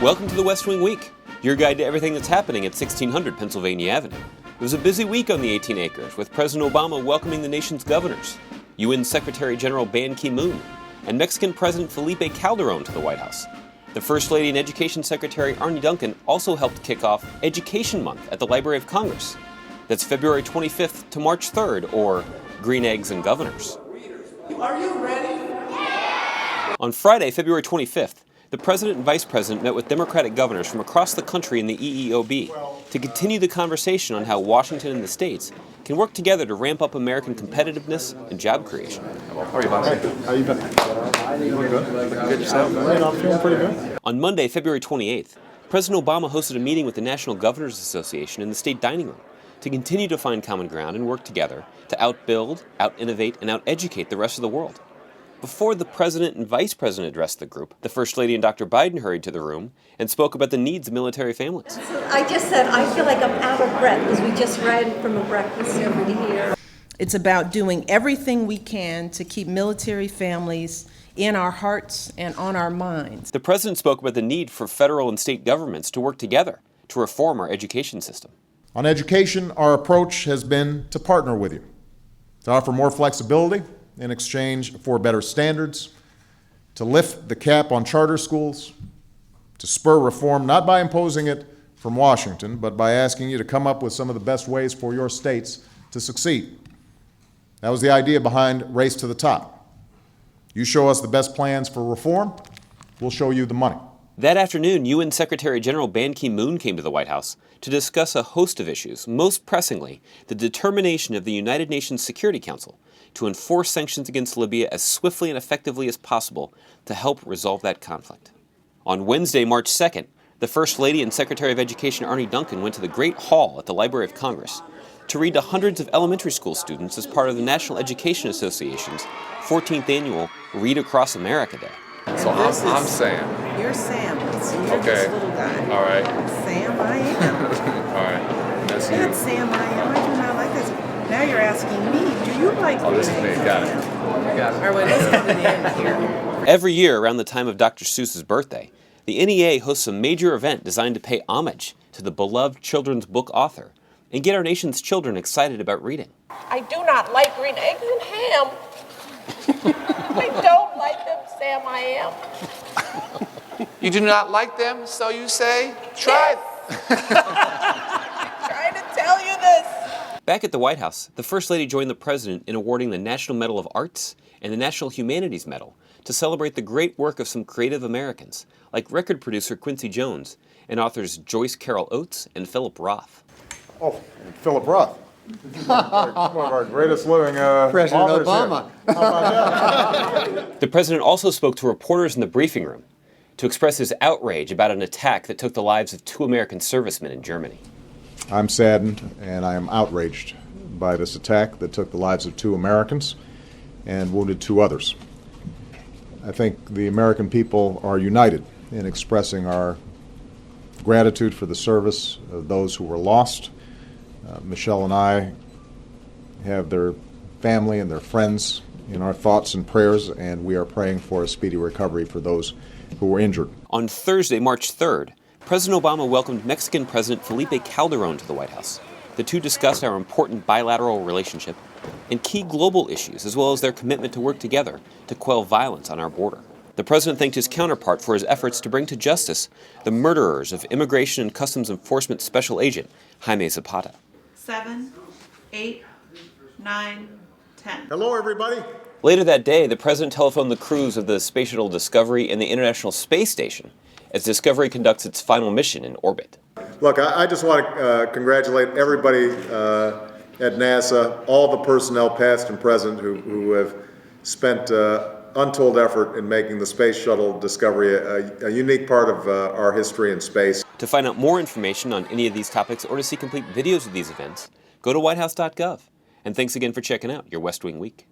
Welcome to the West Wing Week, your guide to everything that's happening at 1600 Pennsylvania Avenue. It was a busy week on the 18 acres, with President Obama welcoming the nation's governors, UN Secretary General Ban Ki-moon, and Mexican President Felipe Calderón to the White House. The First Lady and Education Secretary Arne Duncan also helped kick off Education Month at the Library of Congress. That's February 25th to March 3rd, or Green Eggs and Governors. Are you ready? On Friday, February 25th, the President and Vice President met with Democratic governors from across the country in the EEOB to continue the conversation on how Washington and the states can work together to ramp up American competitiveness and job creation. How are you, boss? How you been? Good yourself? I'm feeling pretty good. On Monday, February 28th, President Obama hosted a meeting with the National Governors Association in the state dining room to continue to find common ground and work together to outbuild, out-innovate, and out-educate the rest of the world. Before the President and Vice President addressed the group, the First Lady and Dr. Biden hurried to the room and spoke about the needs of military families. I just said I feel like I'm out of breath because we just ran from a breakfast over here. It's about doing everything we can to keep military families in our hearts and on our minds. The President spoke about the need for federal and state governments to work together to reform our education system. On education, our approach has been to partner with you, to offer more flexibility in exchange for better standards, to lift the cap on charter schools, to spur reform not by imposing it from Washington, but by asking you to come up with some of the best ways for your states to succeed. That was the idea behind Race to the Top. You show us the best plans for reform, we'll show you the money. That afternoon, UN Secretary General Ban Ki-moon came to the White House to discuss a host of issues, most pressingly, the determination of the United Nations Security Council to enforce sanctions against Libya as swiftly and effectively as possible to help resolve that conflict. On Wednesday, March 2nd, the First Lady and Secretary of Education Arne Duncan went to the Great Hall at the Library of Congress to read to hundreds of elementary school students as part of the National Education Association's 14th annual Read Across America Day. So I'm Sam. You're Sam. You're Okay. this little guy. All right. Sam, I am. All right. That's you. That's Sam, I am. I do not like this. Now you're asking me, do you like Oh, this is green me. eggs? Got it. Got it. All right, let's put it in here. Every year around the time of Dr. Seuss's birthday, the NEA hosts a major event designed to pay homage to the beloved children's book author and get our nation's children excited about reading. I do not like green eggs and ham. I don't like them, Sam, I am. You do not like them, so you say? Try it. Trying to tell you this. Back at the White House, the First Lady joined the President in awarding the National Medal of Arts and the National Humanities Medal to celebrate the great work of some creative Americans, like record producer Quincy Jones and authors Joyce Carol Oates and Philip Roth. Oh, Philip Roth. One of our greatest living President authors Obama. Here. How about that? The President also spoke to reporters in the briefing room to express his outrage about an attack that took the lives of 2 American servicemen in Germany. I'm saddened and I am outraged by this attack that took the lives of 2 Americans and wounded 2 others. I think the American people are united in expressing our gratitude for the service of those who were lost. Michelle and I have their family and their friends in our thoughts and prayers, and we are praying for a speedy recovery for those who were injured. On Thursday, March 3rd, President Obama welcomed Mexican President Felipe Calderón to the White House. The two discussed our important bilateral relationship and key global issues, as well as their commitment to work together to quell violence on our border. The President thanked his counterpart for his efforts to bring to justice the murderers of Immigration and Customs Enforcement Special Agent Jaime Zapata. 7, 8, 9, 10. Hello, everybody. Later that day, the President telephoned the crews of the Space Shuttle Discovery and the International Space Station as Discovery conducts its final mission in orbit. Look, I just want to congratulate everybody at NASA, all the personnel, past and present, who have spent untold effort in making the Space Shuttle Discovery a unique part of our history in space. To find out more information on any of these topics or to see complete videos of these events, go to whitehouse.gov. And thanks again for checking out your West Wing Week.